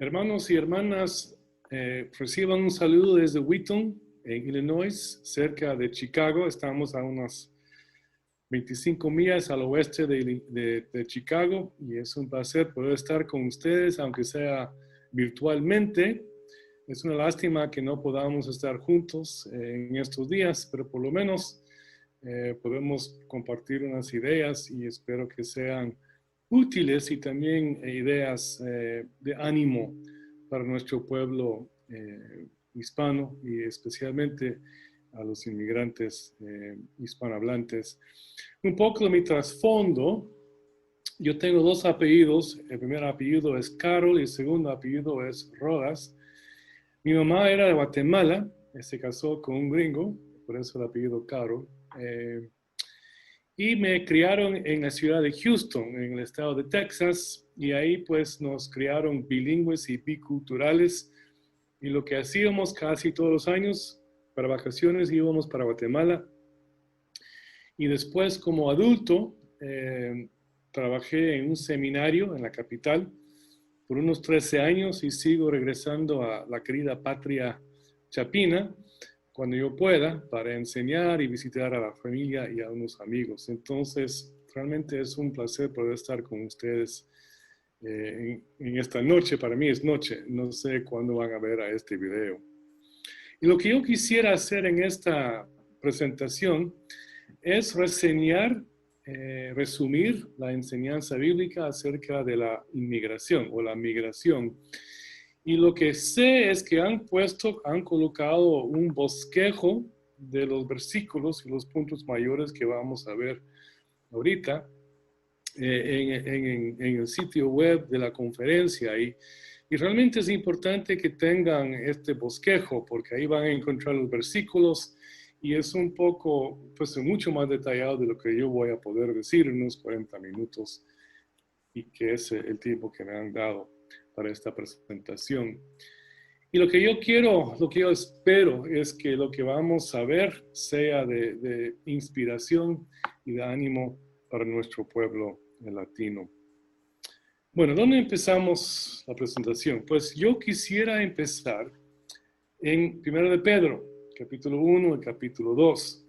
Hermanos y hermanas, reciban un saludo desde Wheaton, en Illinois, cerca de Chicago. Estamos a unas 25 millas al oeste de Chicago y es un placer poder estar con ustedes, aunque sea virtualmente. Es una lástima que no podamos estar juntos en estos días, pero por lo menos podemos compartir unas ideas y espero que sean útiles y también ideas de ánimo para nuestro pueblo hispano y especialmente a los inmigrantes hispanohablantes. Un poco de mi trasfondo: yo tengo dos apellidos. El primer apellido es Carol y el segundo apellido es Rodas. Mi mamá era de Guatemala, se casó con un gringo, por eso el apellido Carol. Y me criaron en la ciudad de Houston, en el estado de Texas, y ahí pues nos criaron bilingües y biculturales. Y lo que hacíamos casi todos los años, para vacaciones íbamos para Guatemala. Y después, como adulto, trabajé en un seminario en la capital por unos 13 años y sigo regresando a la querida patria chapina cuando yo pueda para enseñar y visitar a la familia y a unos amigos. Entonces, realmente es un placer poder estar con ustedes en esta noche. Para mí es noche, no sé cuándo van a ver a este video. Y lo que yo quisiera hacer en esta presentación es reseñar, resumir la enseñanza bíblica acerca de la inmigración o la migración. Y lo que sé es que han colocado un bosquejo de los versículos y los puntos mayores que vamos a ver ahorita en el sitio web de la conferencia. Y realmente es importante que tengan este bosquejo porque ahí van a encontrar los versículos y es un poco, pues mucho más detallado de lo que yo voy a poder decir en unos 40 minutos y que es el tiempo que me han dado para esta presentación. Y lo que yo espero es que lo que vamos a ver sea de inspiración y de ánimo para nuestro pueblo latino. Bueno, ¿dónde empezamos la presentación? Pues yo quisiera empezar en 1 de Pedro, capítulo 1 y capítulo 2,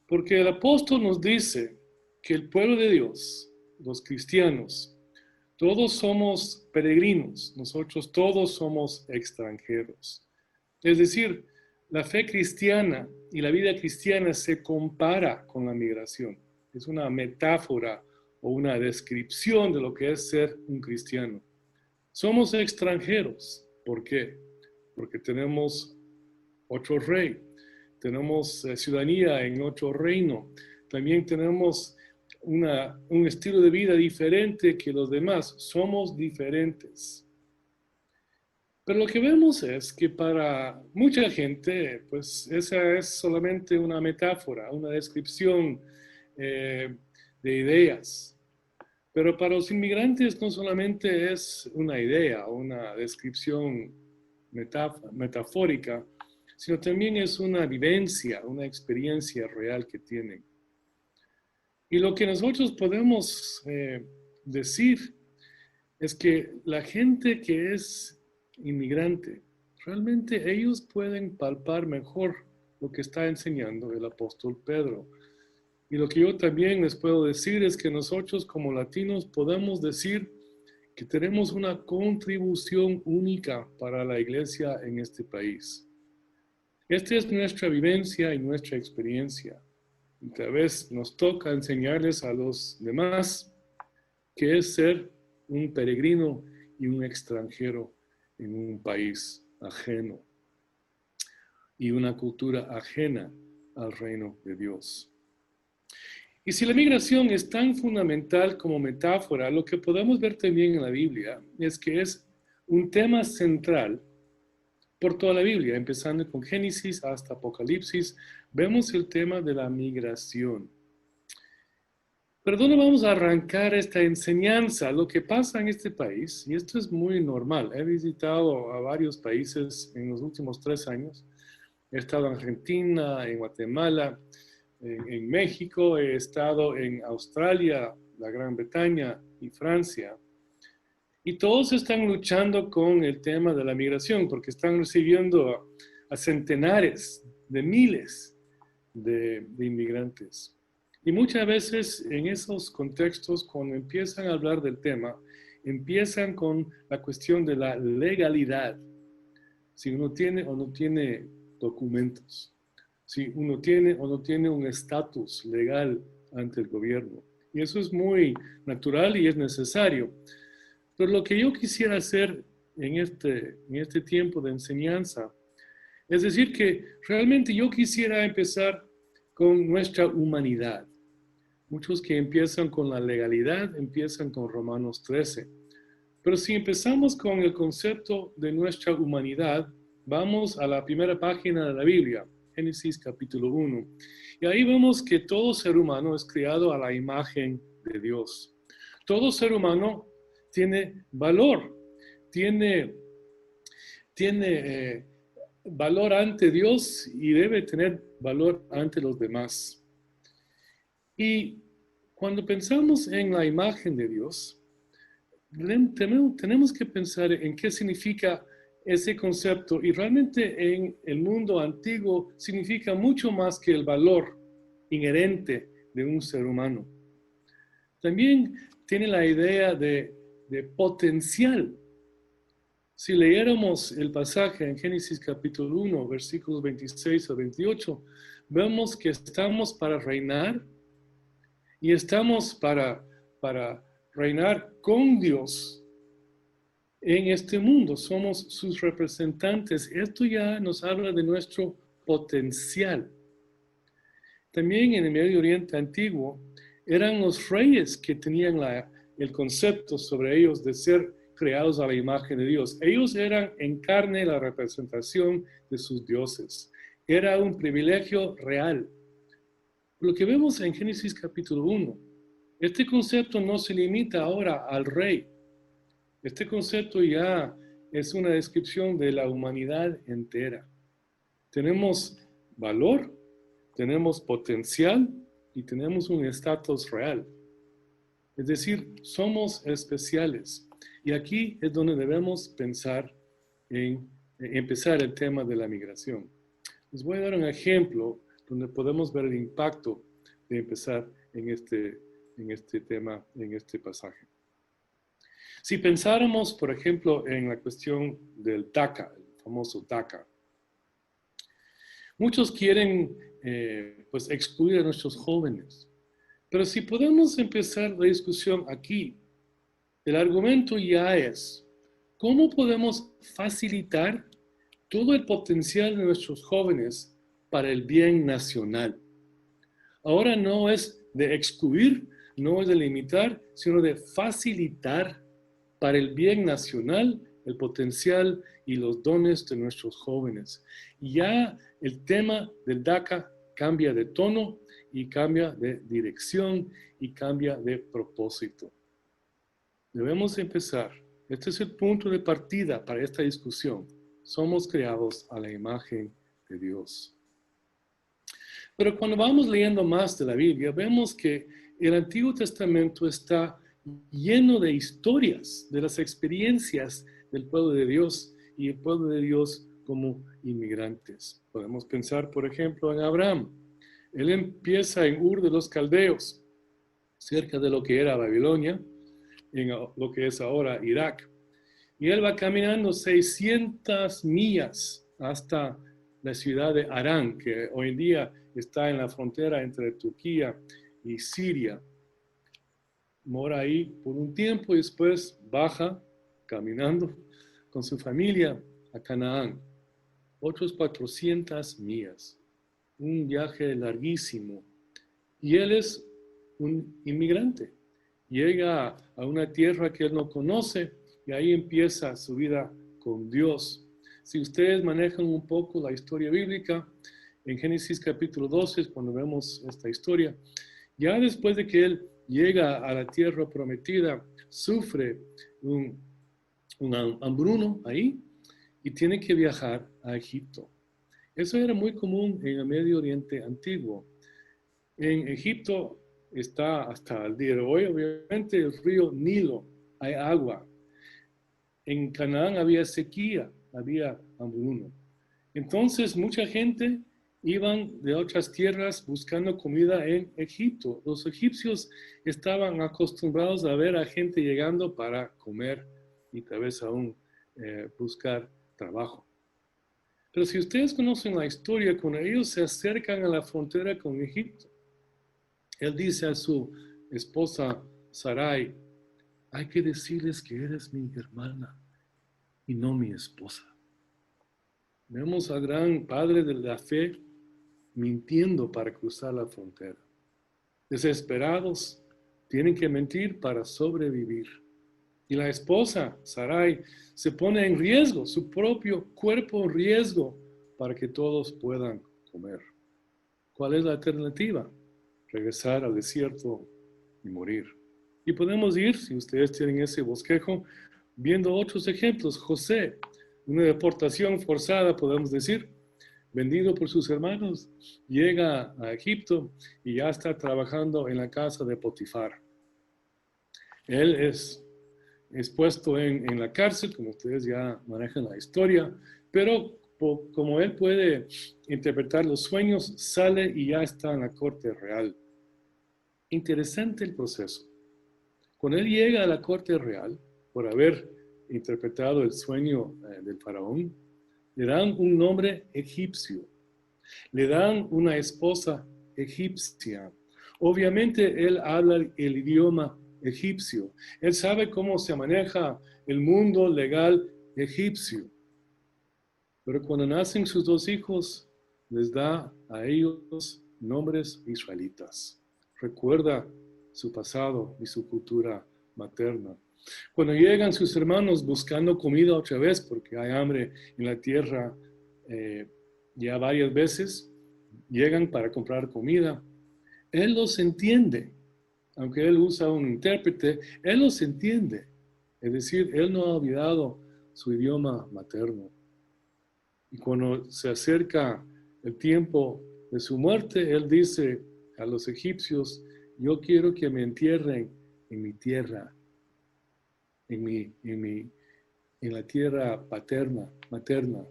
porque el apóstol nos dice que el pueblo de Dios, los cristianos, todos somos peregrinos, nosotros todos somos extranjeros. Es decir, la fe cristiana y la vida cristiana se compara con la migración. Es una metáfora o una descripción de lo que es ser un cristiano. Somos extranjeros. ¿Por qué? Porque tenemos otro rey, tenemos ciudadanía en otro reino, también tenemos un estilo de vida diferente que los demás, somos diferentes. Pero lo que vemos es que para mucha gente, pues esa es solamente una metáfora, una descripción de ideas. Pero para los inmigrantes no solamente es una idea, una descripción metafórica, sino también es una vivencia, una experiencia real que tienen. Y lo que nosotros podemos decir es que la gente que es inmigrante, realmente ellos pueden palpar mejor lo que está enseñando el apóstol Pedro. Y lo que yo también les puedo decir es que nosotros como latinos podemos decir que tenemos una contribución única para la iglesia en este país. Esta es nuestra vivencia y nuestra experiencia. Y tal vez nos toca enseñarles a los demás qué es ser un peregrino y un extranjero en un país ajeno y una cultura ajena al reino de Dios. Y si la migración es tan fundamental como metáfora, lo que podemos ver también en la Biblia es que es un tema central por toda la Biblia, empezando con Génesis hasta Apocalipsis, vemos el tema de la migración. Pero ¿dónde vamos a arrancar esta enseñanza? Lo que pasa en este país, y esto es muy normal, he visitado a varios países en los últimos 3 años, he estado en Argentina, en Guatemala, en México, he estado en Australia, la Gran Bretaña y Francia. Y todos están luchando con el tema de la migración porque están recibiendo a centenares de miles de inmigrantes. Y muchas veces en esos contextos, cuando empiezan a hablar del tema, empiezan con la cuestión de la legalidad, si uno tiene o no tiene documentos, si uno tiene o no tiene un estatus legal ante el gobierno. Y eso es muy natural y es necesario. Pero lo que yo quisiera hacer en este tiempo de enseñanza es decir que realmente yo quisiera empezar con nuestra humanidad. Muchos que empiezan con la legalidad empiezan con Romanos 13. Pero si empezamos con el concepto de nuestra humanidad, vamos a la primera página de la Biblia, Génesis capítulo 1. Y ahí vemos que todo ser humano es creado a la imagen de Dios. Todo ser humano tiene valor, tiene, tiene valor ante Dios y debe tener valor ante los demás. Y cuando pensamos en la imagen de Dios, tenemos que pensar en qué significa ese concepto y realmente en el mundo antiguo significa mucho más que el valor inherente de un ser humano. También tiene la idea de potencial. Si leyéramos el pasaje en Génesis capítulo 1, versículos 26 a 28, vemos que estamos para reinar y estamos para reinar con Dios en este mundo. Somos sus representantes. Esto ya nos habla de nuestro potencial. También en el Medio Oriente antiguo eran los reyes que tenían el concepto sobre ellos de ser creados a la imagen de Dios. Ellos eran en carne la representación de sus dioses. Era un privilegio real. Lo que vemos en Génesis capítulo 1, este concepto no se limita ahora al rey. Este concepto ya es una descripción de la humanidad entera. Tenemos valor, tenemos potencial y tenemos un estatus real. Es decir, somos especiales. Y aquí es donde debemos pensar en empezar el tema de la migración. Les voy a dar un ejemplo donde podemos ver el impacto de empezar en este tema, en este pasaje. Si pensáramos, por ejemplo, en la cuestión del DACA, el famoso DACA, muchos quieren pues excluir a nuestros jóvenes. Pero si podemos empezar la discusión aquí, el argumento ya es, ¿cómo podemos facilitar todo el potencial de nuestros jóvenes para el bien nacional? Ahora no es de excluir, no es de limitar, sino de facilitar para el bien nacional el potencial y los dones de nuestros jóvenes. Y ya el tema del DACA cambia de tono y cambia de dirección y cambia de propósito. Debemos empezar. Este es el punto de partida para esta discusión. Somos creados a la imagen de Dios. Pero cuando vamos leyendo más de la Biblia, vemos que el Antiguo Testamento está lleno de historias, de las experiencias del pueblo de Dios y el pueblo de Dios como inmigrantes. Podemos pensar, por ejemplo, en Abraham. Él empieza en Ur de los Caldeos, cerca de lo que era Babilonia, en lo que es ahora Irak. Y él va caminando 600 millas hasta la ciudad de Harán, que hoy en día está en la frontera entre Turquía y Siria. Mora ahí por un tiempo y después baja caminando con su familia a Canaán. Otros 400 millas. Un viaje larguísimo. Y él es un inmigrante. Llega a una tierra que él no conoce y ahí empieza su vida con Dios. Si ustedes manejan un poco la historia bíblica, en Génesis capítulo 12 es cuando vemos esta historia. Ya después de que él llega a la tierra prometida, sufre un hambruno ahí y tiene que viajar a Egipto. Eso era muy común en el Medio Oriente antiguo. En Egipto está hasta el día de hoy, obviamente, el río Nilo, hay agua. en Canaán había sequía, había hambruna. Entonces mucha gente iban de otras tierras buscando comida en Egipto. Los egipcios estaban acostumbrados a ver a gente llegando para comer y tal vez aún buscar trabajo. Pero si ustedes conocen la historia, cuando ellos se acercan a la frontera con Egipto, él dice a su esposa Sarai, hay que decirles que eres mi hermana y no mi esposa. Vemos al gran padre de la fe mintiendo para cruzar la frontera. Desesperados, tienen que mentir para sobrevivir. Y la esposa, Sarai, se pone en riesgo, su propio cuerpo en riesgo, para que todos puedan comer. ¿Cuál es la alternativa? Regresar al desierto y morir. Y podemos ir, si ustedes tienen ese bosquejo, viendo otros ejemplos. José, una deportación forzada, podemos decir, vendido por sus hermanos, llega a Egipto y ya está trabajando en la casa de Potifar. Él es puesto en la cárcel, como ustedes ya manejan la historia, pero como él puede interpretar los sueños, sale y ya está en la corte real. Interesante el proceso. Cuando él llega a la corte real, por haber interpretado el sueño del faraón, le dan un nombre egipcio, le dan una esposa egipcia. Obviamente él habla el idioma egipcio, él sabe cómo se maneja el mundo legal egipcio. Pero cuando nacen sus dos hijos, les da a ellos nombres israelitas. Recuerda su pasado y su cultura materna. Cuando llegan sus hermanos buscando comida otra vez, porque hay hambre en la tierra ya varias veces, llegan para comprar comida. Él los entiende, aunque él usa un intérprete, él los entiende. Es decir, él no ha olvidado su idioma materno. Y cuando se acerca el tiempo de su muerte, él dice a los egipcios, yo quiero que me entierren en mi tierra, en la tierra materna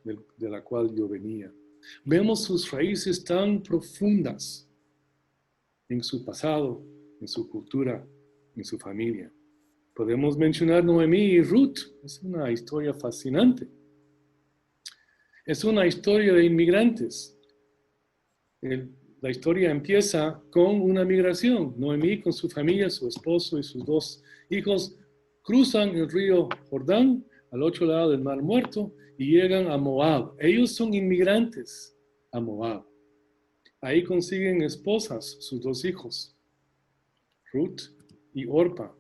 de la cual yo venía. Vemos sus raíces tan profundas en su pasado, en su cultura, en su familia. Podemos mencionar Noemí y Ruth, es una historia fascinante. Es una historia de inmigrantes. La historia empieza con una migración. Noemí con su familia, su esposo y sus dos hijos cruzan el río Jordán al otro lado del Mar Muerto y llegan a Moab. Ellos son inmigrantes a Moab. Ahí consiguen esposas, sus dos hijos, Ruth y Orpa.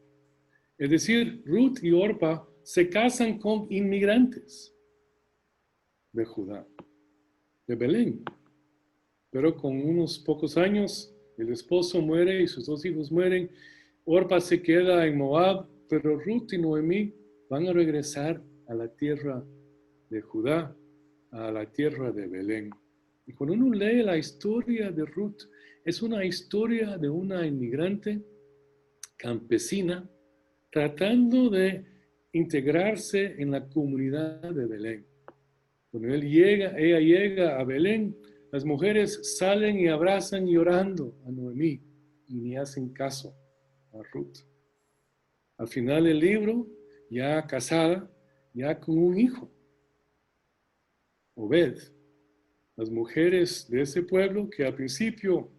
Es decir, Ruth y Orpa se casan con inmigrantes de Judá, de Belén. Pero con unos pocos años, el esposo muere y sus dos hijos mueren. Orpa se queda en Moab, pero Ruth y Noemí van a regresar a la tierra de Judá, a la tierra de Belén. Y cuando uno lee la historia de Ruth, es una historia de una inmigrante campesina tratando de integrarse en la comunidad de Belén. Cuando ella llega a Belén, las mujeres salen y abrazan llorando a Noemí y ni hacen caso a Ruth. Al final del libro, ya casada, ya con un hijo, Obed. Las mujeres de ese pueblo que al principio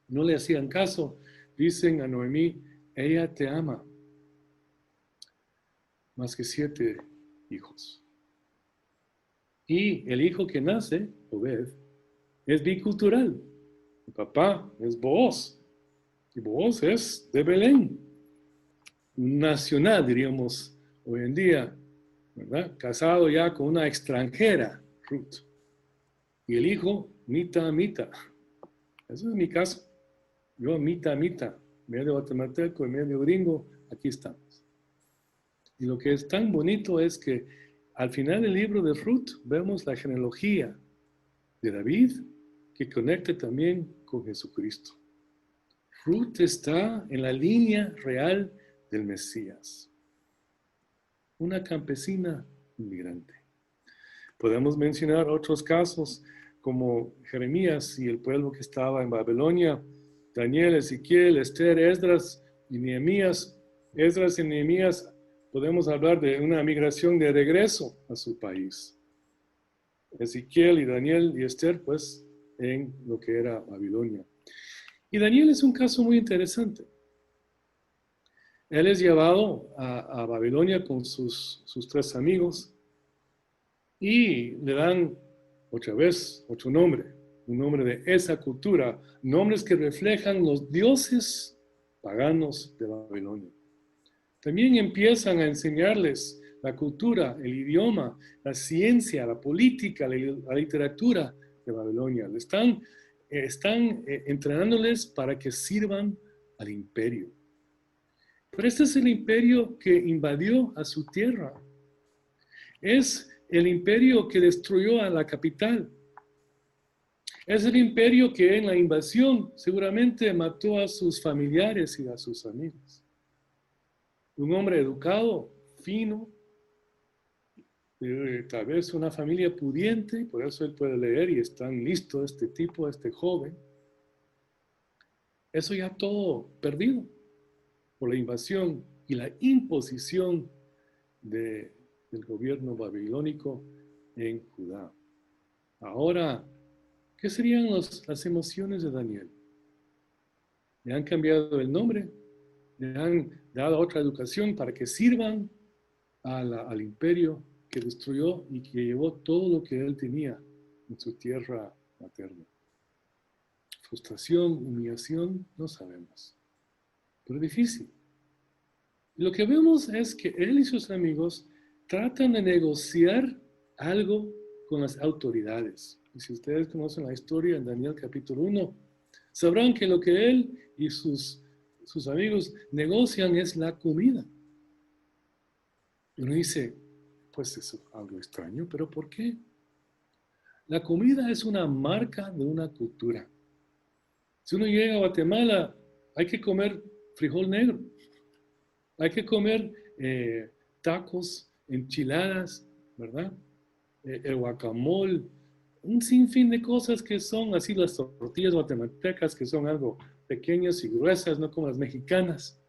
no le hacían caso, dicen a Noemí, ella te ama más que 7 hijos. Y el hijo que nace, Obed, es bicultural. El papá es Booz. Y Booz es de Belén. Nacional, diríamos hoy en día, ¿verdad? Casado ya con una extranjera, Ruth. Y el hijo, mita. Eso es mi caso. Yo, mita, medio guatemalteco y medio gringo, aquí estamos. Y lo que es tan bonito es que al final del libro de Ruth vemos la genealogía de David que conecta también con Jesucristo. Ruth está en la línea real del Mesías. una campesina inmigrante. Podemos mencionar otros casos como Jeremías y el pueblo que estaba en Babilonia, Daniel, Ezequiel, Esther, Esdras y Nehemías. Esdras y Nehemías, podemos hablar de una migración de regreso a su país. Ezequiel y Daniel y Esther, pues, en lo que era Babilonia. Y Daniel es un caso muy interesante. Él es llevado a Babilonia con sus 3 amigos y le dan otra vez otro nombre, un nombre de esa cultura, nombres que reflejan los dioses paganos de Babilonia. También empiezan a enseñarles la cultura, el idioma, la ciencia, la política, la literatura de Babilonia. Están entrenándoles para que sirvan al imperio. Pero este es el imperio que invadió a su tierra. Es el imperio que destruyó a la capital. Es el imperio que en la invasión seguramente mató a sus familiares y a sus amigos. Un hombre educado, fino, tal vez una familia pudiente, por eso él puede leer y están listos este tipo, este joven. Eso ya todo perdido por la invasión y la imposición del gobierno babilónico en Judá. Ahora, ¿qué serían las emociones de Daniel? Le han cambiado el nombre, le han dado otra educación para que sirvan al imperio que destruyó y que llevó todo lo que él tenía en su tierra materna. Frustración, humillación, no sabemos. Pero difícil. Y lo que vemos es que él y sus amigos tratan de negociar algo con las autoridades. Y si ustedes conocen la historia en Daniel capítulo 1, sabrán que lo que él y sus amigos negocian es la comida. Y uno dice, pues eso es algo extraño, pero ¿por qué? La comida es una marca de una cultura. Si uno llega a Guatemala, hay que comer frijol negro, hay que comer tacos, enchiladas, ¿verdad? El guacamole, un sinfín de cosas que son así las tortillas guatemaltecas, que son algo pequeñas y gruesas, no como las mexicanas.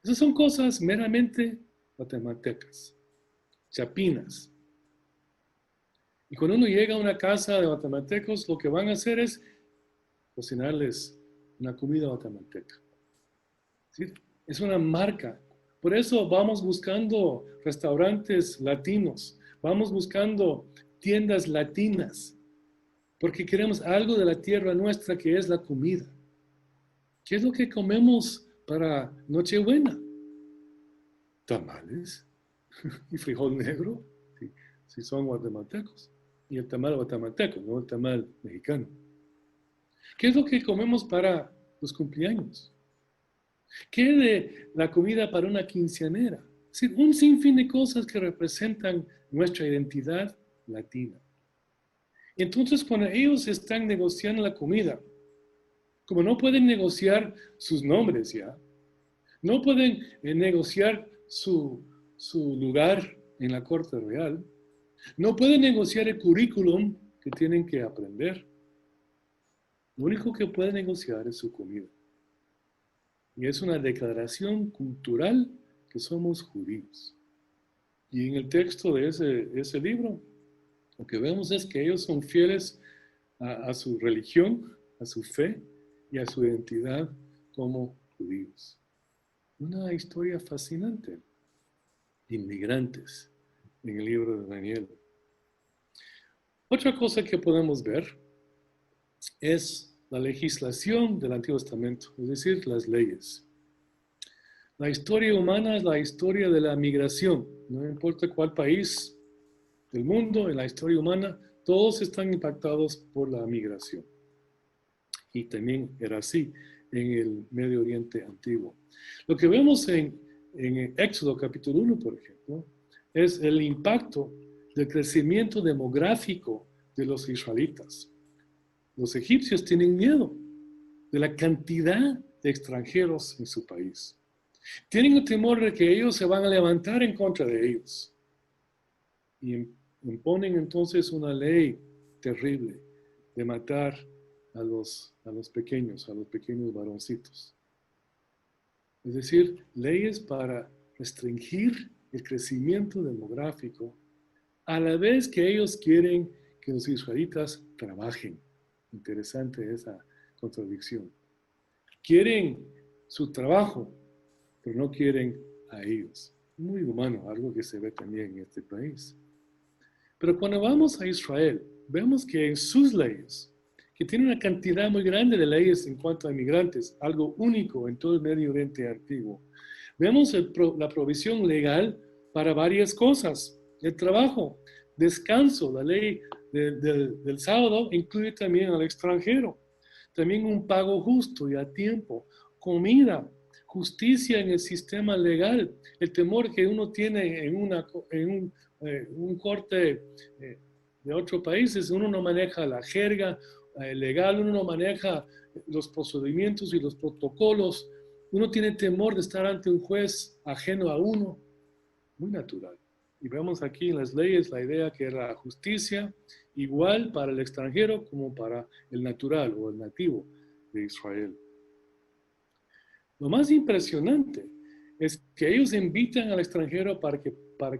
Esas son cosas meramente guatemaltecas, chapinas. Y cuando uno llega a una casa de guatemaltecos, lo que van a hacer es cocinarles una comida guatemalteca. ¿Sí? Es una marca. Por eso vamos buscando restaurantes latinos, vamos buscando tiendas latinas, porque queremos algo de la tierra nuestra que es la comida. ¿Qué es lo que comemos para Nochebuena? Tamales y frijol negro, si son guatemaltecos. Y el tamal guatemalteco, no el tamal mexicano. ¿Qué es lo que comemos para los cumpleaños? ¿Qué de la comida para una quinceañera? Es decir, un sinfín de cosas que representan nuestra identidad latina. Entonces, cuando ellos están negociando la comida, como no pueden negociar sus nombres ya, no pueden negociar su lugar en la corte real, no pueden negociar el currículum que tienen que aprender. Lo único que pueden negociar es su comida. Y es una declaración cultural que somos judíos. Y en el texto de ese libro, lo que vemos es que ellos son fieles a su religión, a su fe y a su identidad como judíos. Una historia fascinante. Inmigrantes en el libro de Daniel. Otra cosa que podemos ver es la legislación del Antiguo Testamento, es decir, las leyes. La historia humana es la historia de la migración. No importa cuál país del mundo, en la historia humana, todos están impactados por la migración. Y también era así en el Medio Oriente antiguo. Lo que vemos en Éxodo capítulo 1, por ejemplo, es el impacto del crecimiento demográfico de los israelitas. Los egipcios tienen miedo de la cantidad de extranjeros en su país. Tienen el temor de que ellos se van a levantar en contra de ellos. Y imponen entonces una ley terrible de matar a los pequeños varoncitos. Es decir, leyes para restringir el crecimiento demográfico, a la vez que ellos quieren que los israelitas trabajen. Interesante esa contradicción. Quieren su trabajo, pero no quieren a ellos. Muy humano, algo que se ve también en este país. Pero cuando vamos a Israel, vemos que en sus leyes, que tiene una cantidad muy grande de leyes en cuanto a inmigrantes, algo único en todo el Medio Oriente antiguo, vemos la provisión legal para varias cosas. El trabajo, descanso, la ley del sábado incluye también al extranjero. También un pago justo y a tiempo, comida, justicia en el sistema legal, el temor que uno tiene en un corte de otros países, uno no maneja la jerga legal, uno no maneja los procedimientos y los protocolos, uno tiene temor de estar ante un juez ajeno a uno, muy natural. Y vemos aquí en las leyes la idea que la justicia igual para el extranjero como para el natural o el nativo de Israel. Lo más impresionante es que ellos invitan al extranjero para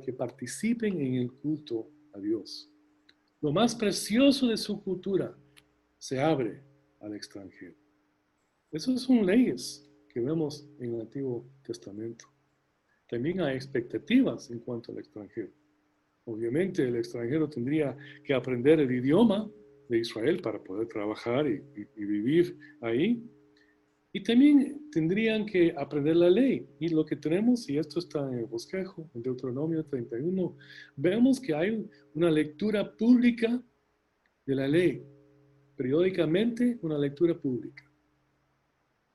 que participen en el culto a Dios. Lo más precioso de su cultura se abre al extranjero. Esas son leyes que vemos en el Antiguo Testamento. También hay expectativas en cuanto al extranjero. Obviamente el extranjero tendría que aprender el idioma de Israel para poder trabajar y vivir ahí. Y también tendrían que aprender la ley. Y lo que tenemos, y esto está en el bosquejo, en Deuteronomio 31, vemos que hay una lectura pública de la ley. Periódicamente una lectura pública.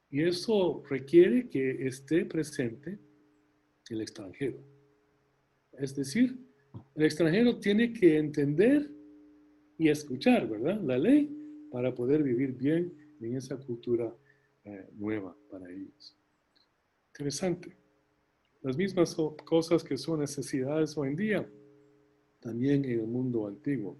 Y eso requiere que esté presente el extranjero. Es decir, el extranjero tiene que entender y escuchar, ¿verdad?, la ley para poder vivir bien en esa cultura nueva para ellos. Interesante. Las mismas cosas que son necesidades hoy en día, también en el mundo antiguo.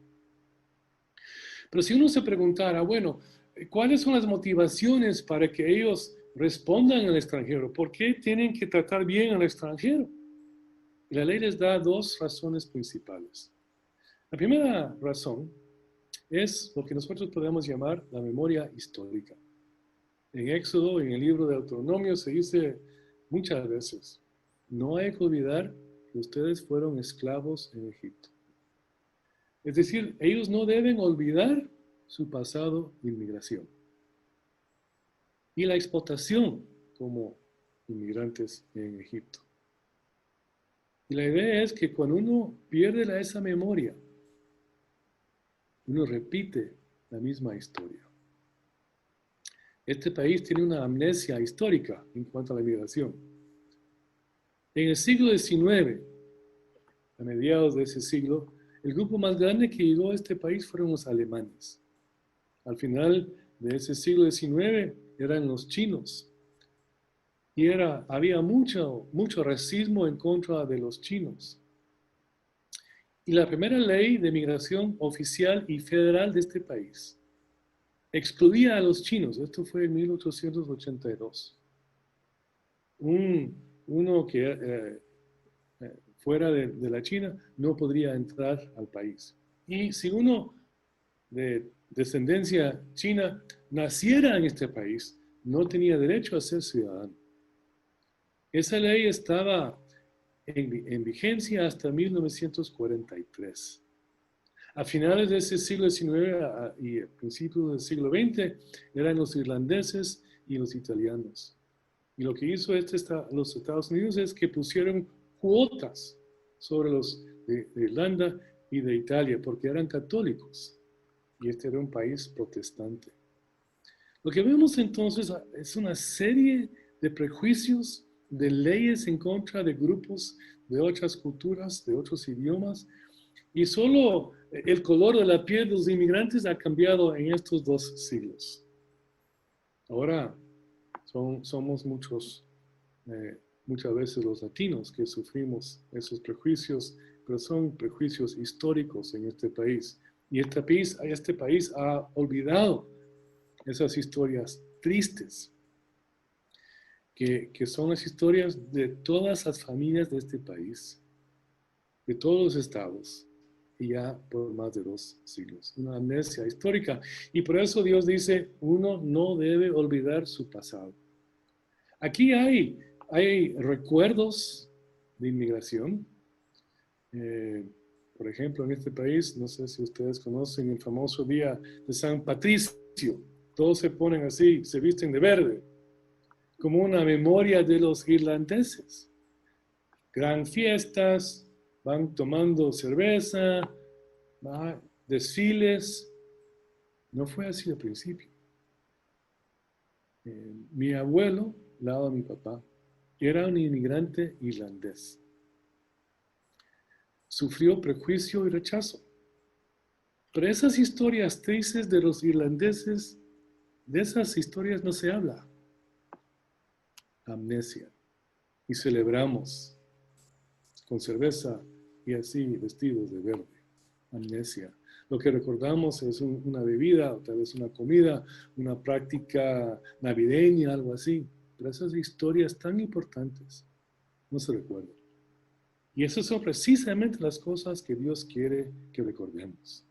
Pero si uno se preguntara, bueno, ¿cuáles son las motivaciones para que ellos respondan al extranjero? ¿Por qué tienen que tratar bien al extranjero? Y la ley les da dos razones principales. La primera razón es lo que nosotros podemos llamar la memoria histórica. En Éxodo, en el libro de Deuteronomio, se dice muchas veces, no hay que olvidar que ustedes fueron esclavos en Egipto. Es decir, ellos no deben olvidar su pasado de inmigración y la explotación como inmigrantes en Egipto. Y la idea es que cuando uno pierde esa memoria, uno repite la misma historia. Este país tiene una amnesia histórica en cuanto a la migración. En el siglo XIX, a mediados de ese siglo, el grupo más grande que llegó a este país fueron los alemanes. Al final de ese siglo XIX eran los chinos. Y había mucho racismo en contra de los chinos. Y la primera ley de migración oficial y federal de este país excluía a los chinos. Esto fue en 1882. Uno que fuera de la China no podría entrar al país. Y si uno de descendencia china naciera en este país, no tenía derecho a ser ciudadano. Esa ley estaba en vigencia hasta 1943. A finales de ese siglo XIX y a principios del siglo XX eran los irlandeses y los italianos. Y lo que hizo los Estados Unidos es que pusieron cuotas sobre los de Irlanda y de Italia porque eran católicos. Y este era un país protestante. Lo que vemos entonces es una serie de prejuicios, de leyes en contra de grupos de otras culturas, de otros idiomas, y solo el color de la piel de los inmigrantes ha cambiado en estos 2 siglos. Ahora somos muchos muchas veces los latinos que sufrimos esos prejuicios, pero son prejuicios históricos en este país. Y este país ha olvidado esas historias tristes, que son las historias de todas las familias de este país, de todos los estados, y ya por más de 2 siglos. Una amnesia histórica. Y por eso Dios dice, uno no debe olvidar su pasado. Aquí hay recuerdos de inmigración. Por ejemplo, en este país, no sé si ustedes conocen el famoso día de San Patricio. Todos se ponen así, se visten de verde, como una memoria de los irlandeses. Gran fiestas, van tomando cerveza, desfiles. No fue así al principio. Mi abuelo, lado de mi papá, era un inmigrante irlandés. Sufrió prejuicio y rechazo. Pero esas historias tristes de los irlandeses, de esas historias no se habla. Amnesia. Y celebramos con cerveza y así vestidos de verde. Amnesia. Lo que recordamos es una bebida, o tal vez una comida, una práctica navideña, algo así. Pero esas historias tan importantes no se recuerdan. Y esas son precisamente las cosas que Dios quiere que recordemos.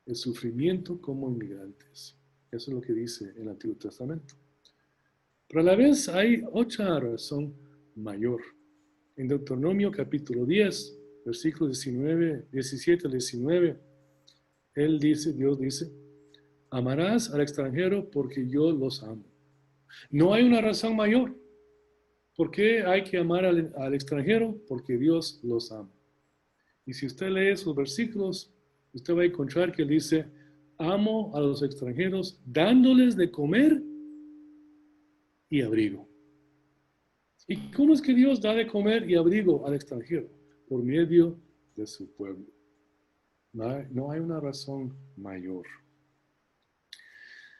El sufrimiento como inmigrantes. Eso es lo que dice el Antiguo Testamento. Pero a la vez hay otra razón mayor. En Deuteronomio capítulo 10, versículos 17 al 19, Dios dice, amarás al extranjero porque yo los amo. No hay una razón mayor. ¿Por qué hay que amar al extranjero? Porque Dios los ama. Y si usted lee esos versículos, usted va a encontrar que dice, amo a los extranjeros dándoles de comer y abrigo. ¿Y cómo es que Dios da de comer y abrigo al extranjero? Por medio de su pueblo. No hay una razón mayor.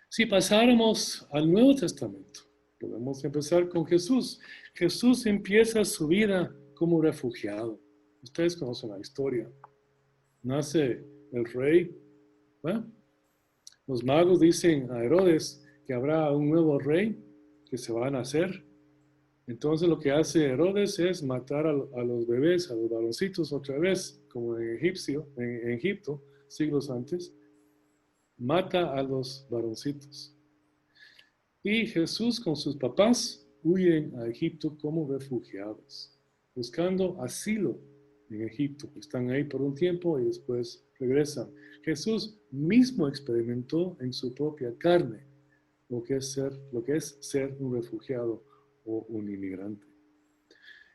Si pasáramos al Nuevo Testamento, podemos empezar con Jesús. Jesús empieza su vida como refugiado. Ustedes conocen la historia. Nace el rey. ¿Bueno? Los magos dicen a Herodes que habrá un nuevo rey que se va a nacer. Entonces lo que hace Herodes es matar a los bebés, a los varoncitos otra vez, como en Egipto, siglos antes. Mata a los varoncitos. Y Jesús con sus papás huyen a Egipto como refugiados, buscando asilo en Egipto. Están ahí por un tiempo y después regresan. Jesús mismo experimentó en su propia carne lo que es ser un refugiado o un inmigrante.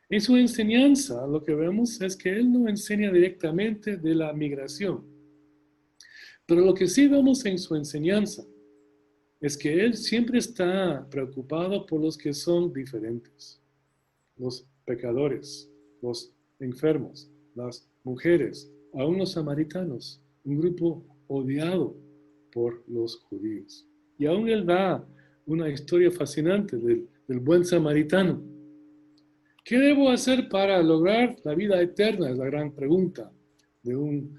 En su enseñanza lo que vemos es que Él no enseña directamente de la migración, pero lo que sí vemos en su enseñanza es que Él siempre está preocupado por los que son diferentes, los pecadores, los enfermos, las mujeres, aún los samaritanos, un grupo odiado por los judíos. Y aún Él da una historia fascinante del buen samaritano. ¿Qué debo hacer para lograr la vida eterna? Es la gran pregunta de un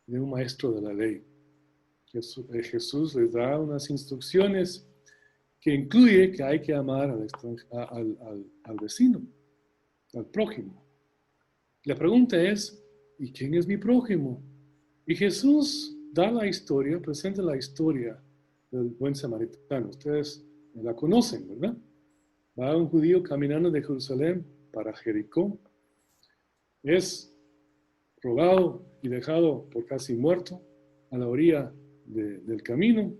maestro de la ley. Jesús les da unas instrucciones que incluye que hay que amar al vecino, al prójimo. La pregunta es, ¿y quién es mi prójimo? Y Jesús da la historia, presenta la historia del buen samaritano. Ustedes la conocen, ¿verdad? Va un judío caminando de Jerusalén para Jericó. Es robado y dejado por casi muerto a la orilla del camino.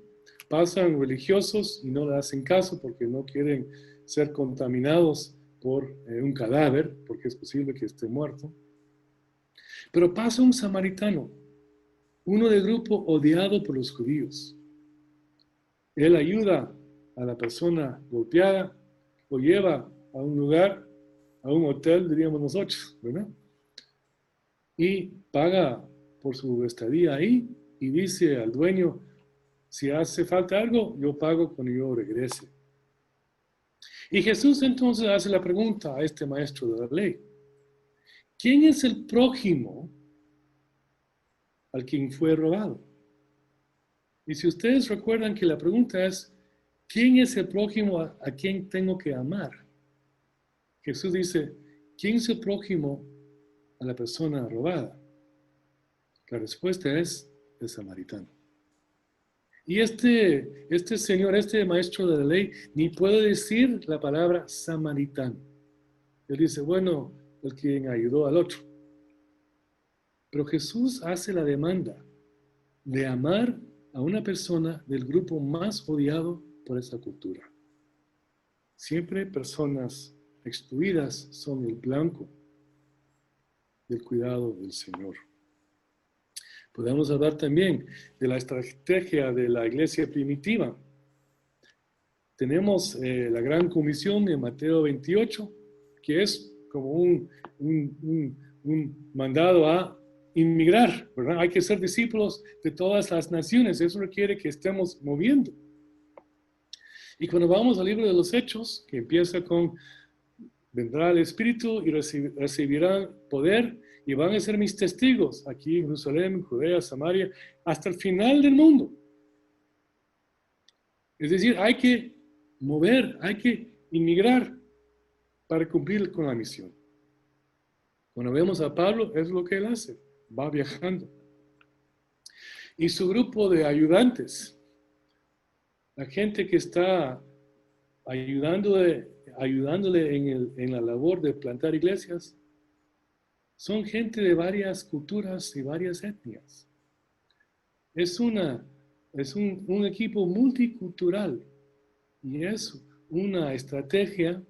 Pasan religiosos y no le hacen caso porque no quieren ser contaminados por un cadáver, porque es posible que esté muerto. Pero pasa un samaritano, uno del grupo odiado por los judíos. Él ayuda a la persona golpeada, lo lleva a un lugar, a un hotel, diríamos nosotros, ¿verdad? Y paga por su estadía ahí y dice al dueño, si hace falta algo, yo pago cuando yo regrese. Y Jesús entonces hace la pregunta a este maestro de la ley. ¿Quién es el prójimo al quien fue robado? Y si ustedes recuerdan que la pregunta es, ¿quién es el prójimo a quien tengo que amar? Jesús dice, ¿quién es el prójimo a la persona robada? La respuesta es el samaritano. Y este señor, este maestro de la ley, ni puede decir la palabra samaritano. Él dice, bueno, el quien ayudó al otro. Pero Jesús hace la demanda de amar a una persona del grupo más odiado por esa cultura. Siempre personas excluidas son el blanco del cuidado del Señor. Podemos hablar también de la estrategia de la iglesia primitiva. Tenemos la gran comisión de Mateo 28, que es como un mandado a inmigrar, ¿verdad? Hay que ser discípulos de todas las naciones. Eso requiere que estemos moviendo. Y cuando vamos al libro de los Hechos, que empieza con, vendrá el Espíritu y recibirán poder y van a ser mis testigos aquí en Jerusalén, Judea, Samaria, hasta el final del mundo. Es decir, hay que mover, hay que inmigrar para cumplir con la misión. Cuando vemos a Pablo, es lo que él hace, va viajando. Y su grupo de ayudantes, la gente que está ayudándole en la labor de plantar iglesias, son gente de varias culturas y varias etnias. Es un equipo multicultural y es una estrategia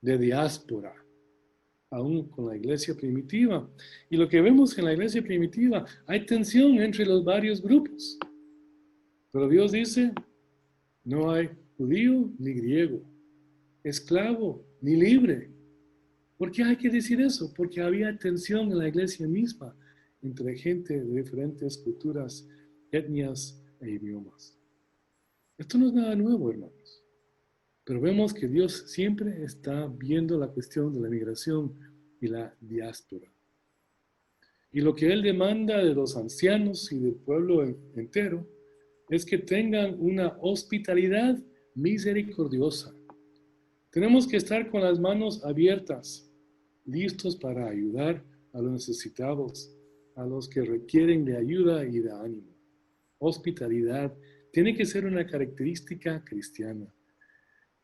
de diáspora, aún con la iglesia primitiva. Y lo que vemos en la iglesia primitiva, hay tensión entre los varios grupos. Pero Dios dice, no hay judío ni griego, esclavo ni libre. ¿Por qué hay que decir eso? Porque había tensión en la iglesia misma entre gente de diferentes culturas, etnias e idiomas. Esto no es nada nuevo, hermanos. Pero vemos que Dios siempre está viendo la cuestión de la migración y la diáspora. Y lo que Él demanda de los ancianos y del pueblo entero es que tengan una hospitalidad misericordiosa. Tenemos que estar con las manos abiertas, listos para ayudar a los necesitados, a los que requieren de ayuda y de ánimo. Hospitalidad tiene que ser una característica cristiana.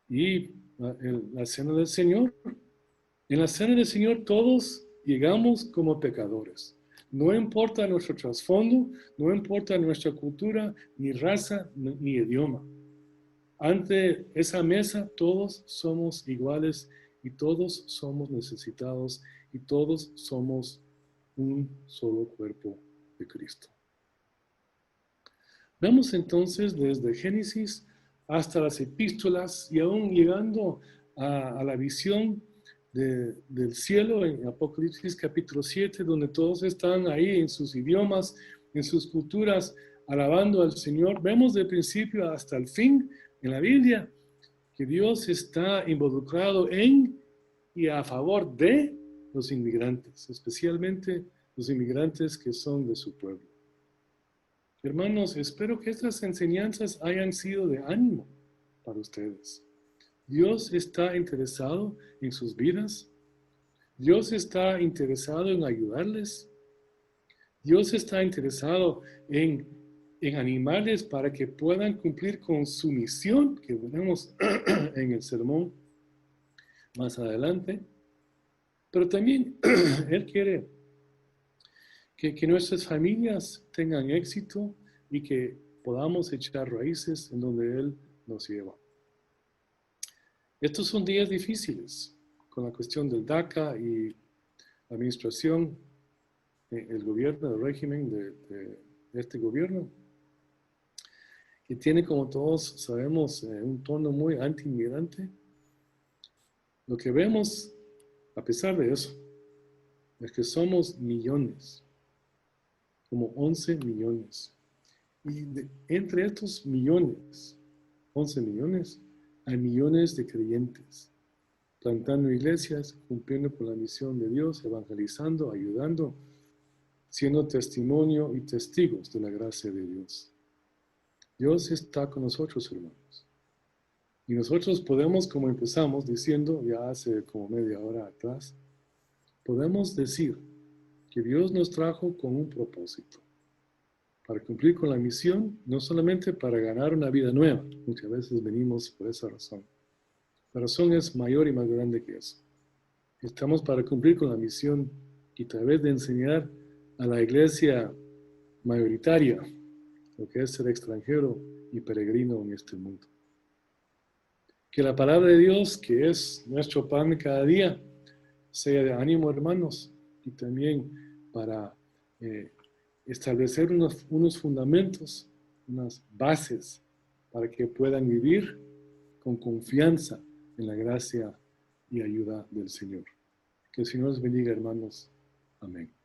Y la cena del Señor, en la cena del Señor todos llegamos como pecadores. No importa nuestro trasfondo, no importa nuestra cultura, ni raza, ni idioma. Ante esa mesa todos somos iguales y todos somos necesitados y todos somos un solo cuerpo de Cristo. Vamos entonces desde Génesis hasta las epístolas y aún llegando a la visión del cielo en Apocalipsis capítulo 7, donde todos están ahí en sus idiomas, en sus culturas, alabando al Señor. Vemos del principio hasta el fin en la Biblia que Dios está involucrado en y a favor de los inmigrantes, especialmente los inmigrantes que son de su pueblo. Hermanos, espero que estas enseñanzas hayan sido de ánimo para ustedes. Dios está interesado en sus vidas. Dios está interesado en ayudarles. Dios está interesado en animarles para que puedan cumplir con su misión que veremos en el sermón más adelante. Pero también Él quiere que nuestras familias tengan éxito y que podamos echar raíces en donde Él nos lleva. Estos son días difíciles con la cuestión del DACA y la administración, el gobierno, el régimen de este gobierno, que tiene, como todos sabemos, un tono muy anti-inmigrante. Lo que vemos, a pesar de eso, es que somos millones, como 11 millones. Y entre estos millones, 11 millones, a millones de creyentes, plantando iglesias, cumpliendo con la misión de Dios, evangelizando, ayudando, siendo testimonio y testigos de la gracia de Dios. Dios está con nosotros, hermanos. Y nosotros podemos, como empezamos diciendo ya hace como media hora atrás, podemos decir que Dios nos trajo con un propósito, para cumplir con la misión, no solamente para ganar una vida nueva. Muchas veces venimos por esa razón. La razón es mayor y más grande que eso. Estamos para cumplir con la misión y a través de enseñar a la iglesia mayoritaria lo que es ser extranjero y peregrino en este mundo. Que la palabra de Dios, que es nuestro pan cada día, sea de ánimo, hermanos, y también para establecer unos fundamentos, unas bases para que puedan vivir con confianza en la gracia y ayuda del Señor. Que el Señor les bendiga, hermanos. Amén.